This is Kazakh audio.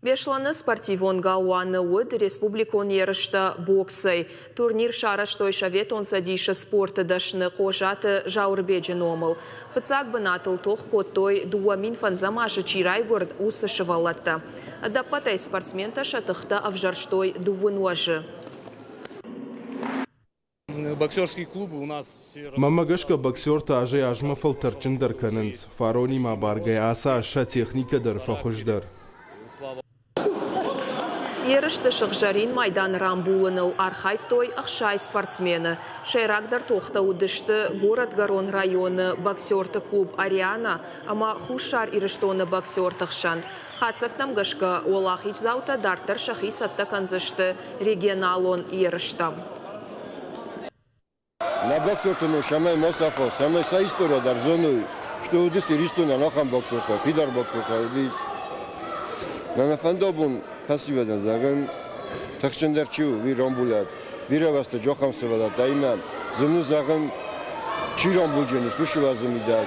Бешланы спортивон галуаны өд республикон ерішті боксай. Турнир шараштой шавет онса дейші спорты дашны қожаты жаурбеджін омыл. Фыцак бынатыл тоқ коттой дуамин фанзамашы чирай горд усы шывалатты. Даппатай спортсмента шатықты авжарштой дуын уажы. Боксерские клубы у нас все... Мамагашка боксер тажи ажма фалтарчындар канынс. Фарони мабаргай аса аша техникадар фахуждар. Ерішті шықжарин майдан рамбулыныл архайттой ақшай спортсмені. Шайрагдар тоқта удышты город-гарон районы боксерты клуб Ариана, ама хушар иріштоны боксер тықшан. Хацактам гашка олахич заута дартар шахи сатта канзышты регионалон еріштам. На боксертыну шамай Мосафо, шамай саистора дар зону, что удыс ириштона нахан боксерта, фидар боксерта удыс. На фандобун фасивадан загын тахчындарчу ви ромбулат. Бираваста жохам севадат, дайма зыны загын чи ромбулжени слуши лазым идат.